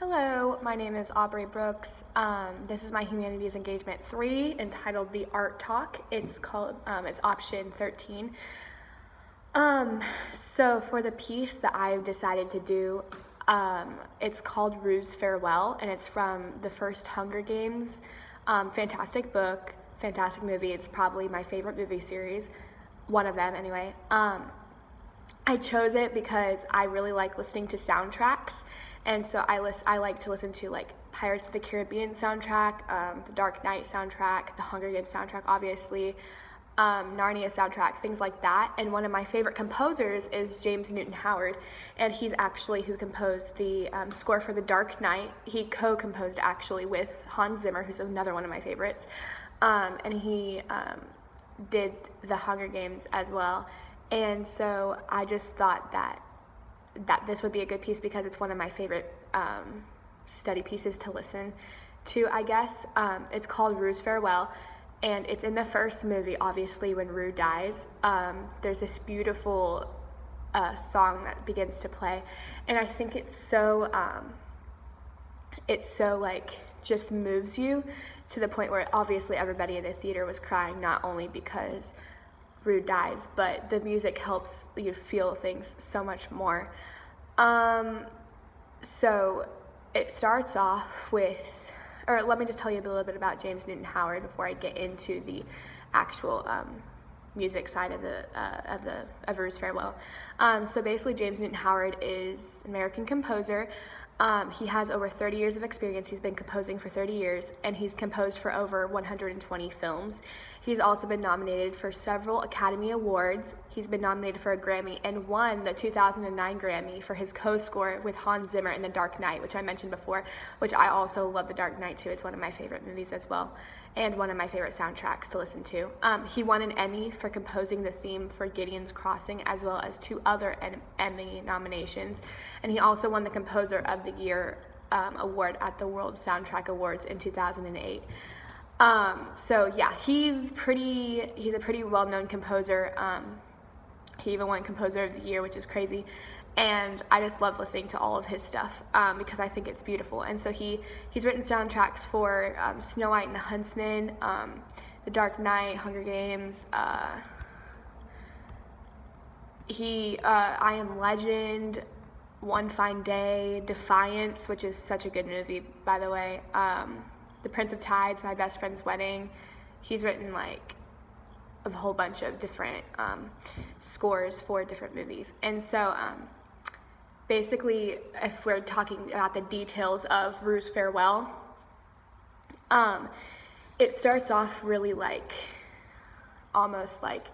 Hello, my name is Aubrey Brooks. This is my Humanities Engagement 3 entitled The Art Talk. It's option 13. So for the piece that I've decided to do, it's called Rue's Farewell, and it's from the first Hunger Games. Fantastic book, fantastic movie. It's probably my favorite movie series, one of them anyway. I chose it because I really like listening to soundtracks, and so I like to listen to like Pirates of the Caribbean soundtrack, the Dark Knight soundtrack, the Hunger Games soundtrack, obviously, Narnia soundtrack, things like that. And one of my favorite composers is James Newton Howard, and he's actually who composed the score for the Dark Knight. He co-composed actually with Hans Zimmer, who's another one of my favorites, and he did the Hunger Games as well. And so I just thought that this would be a good piece because it's one of my favorite study pieces to listen to, I guess. It's called Rue's Farewell, and it's in the first movie, obviously, when Rue dies. There's this beautiful song that begins to play, and I think it's so like just moves you to the point where obviously everybody in the theater was crying, not only because Rue dies, but the music helps you feel things so much more. So it starts off with, or let me just tell you a little bit about James Newton Howard before I get into the actual music side of Rue's Farewell. So basically, James Newton Howard is an American composer. He has over 30 years of experience. He's been composing for 30 years, and he's composed for over 120 films. He's also been nominated for several Academy Awards. He's been nominated for a Grammy and won the 2009 Grammy for his co-score with Hans Zimmer in The Dark Knight, which I mentioned before, which I also love The Dark Knight too. It's one of my favorite movies as well, and one of my favorite soundtracks to listen to. He won an Emmy for composing the theme for Gideon's Crossing, as well as 2 other Emmy nominations. And he also won the Composer of the Year award at the World Soundtrack Awards in 2008. So yeah, he's a pretty well-known composer. He even won Composer of the Year, which is crazy. And I just love listening to all of his stuff because I think it's beautiful. And so he's written soundtracks for Snow White and the Huntsman, The Dark Knight, Hunger Games. I Am Legend, One Fine Day, Defiance, which is such a good movie, by the way. The Prince of Tides, My Best Friend's Wedding. He's written like a whole bunch of different scores for different movies. And so basically, if we're talking about the details of Rue's Farewell, it starts off really like almost like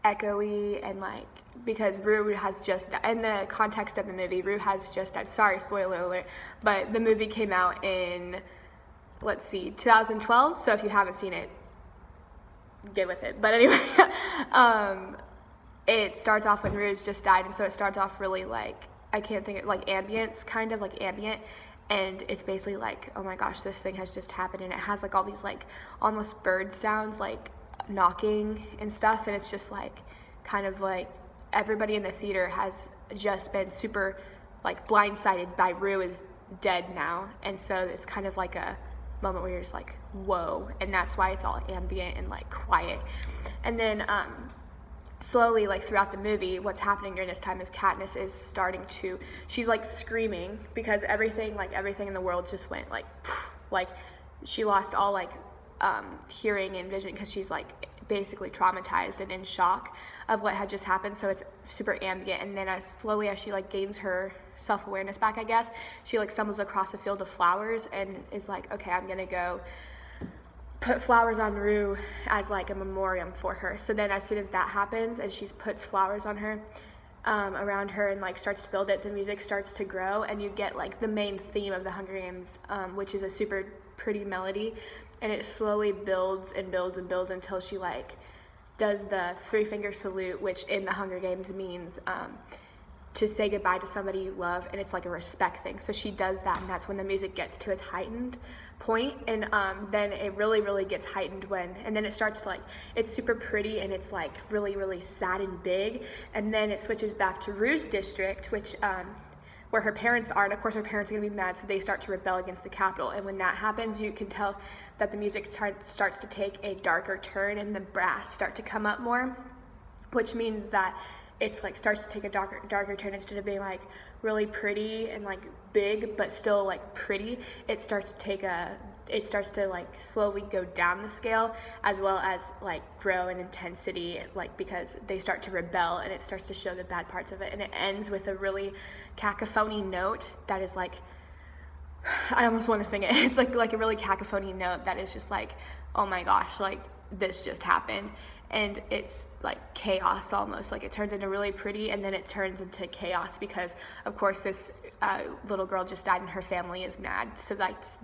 echoey, and like because Rue has just, in the context of the movie, Rue has just died. Sorry, spoiler alert, but the movie came out in 2012, so if you haven't seen it, get with it. But anyway, it starts off when Rue's just died, and so it starts off really like, I can't think of, like ambience, kind of like ambient, and it's basically like, oh my gosh, this thing has just happened, and it has like all these like almost bird sounds, like knocking and stuff, and it's just like kind of like everybody in the theater has just been super like blindsided by Rue is dead now, and so it's kind of like a moment where you're just like, whoa, and that's why it's all ambient and like quiet. And then slowly, like throughout the movie, what's happening during this time is Katniss is starting to, she's like screaming because everything in the world just went like she lost all like hearing and vision because she's like basically traumatized and in shock of what had just happened. So it's super ambient, and then as she like gains her self-awareness back, I guess, she like stumbles across a field of flowers and is like, okay, I'm gonna go put flowers on Rue as like a memoriam for her. So then as soon as that happens and she puts flowers on her, around her, and like starts to build it, the music starts to grow, and you get like the main theme of the Hunger Games, which is a super pretty melody, and it slowly builds and builds and builds until she like does the 3-finger salute, which in the Hunger Games means to say goodbye to somebody you love, and it's like a respect thing. So she does that, and that's when the music gets to its heightened point, and then it really gets heightened and then it starts to like, it's super pretty, and it's like really sad and big, and then it switches back to Rue's district, which where her parents are, and of course her parents are going to be mad, so they start to rebel against the Capitol. And when that happens, you can tell that the music starts to take a darker turn, and the brass start to come up more, which means that it's like starts to take a darker turn. Instead of being like really pretty and like big but still like pretty, it starts to like slowly go down the scale, as well as like grow in intensity, like because they start to rebel and it starts to show the bad parts of it. And it ends with a really cacophony note that is like, I almost want to sing it. It's like a really cacophony note that is just like, oh my gosh, like this just happened. And it's like chaos almost, like it turns into really pretty and then it turns into chaos because of course this little girl just died and her family is mad. So that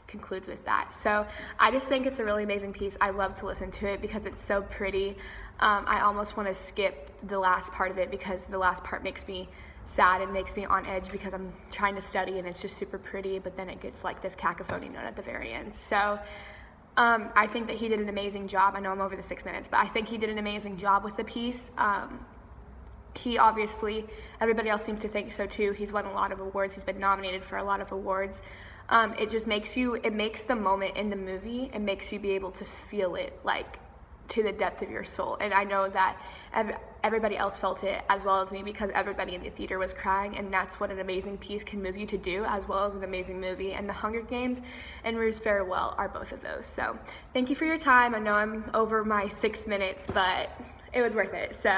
concludes with that. So I just think it's a really amazing piece. I love to listen to it because it's so pretty. I almost want to skip the last part of it because the last part makes me sad and makes me on edge because I'm trying to study and it's just super pretty, but then it gets like this cacophony note at the very end. So I think that he did an amazing job. I know I'm over the 6 minutes, but I think he did an amazing job with the piece. He obviously, everybody else seems to think so too. He's won a lot of awards. He's been nominated for a lot of awards. It just makes the moment in the movie, it makes you be able to feel it like to the depth of your soul. And I know that everybody else felt it as well as me because everybody in the theater was crying, and that's what an amazing piece can move you to do, as well as an amazing movie. And The Hunger Games and Rue's Farewell are both of those. So thank you for your time. I know I'm over my 6 minutes, but it was worth it. So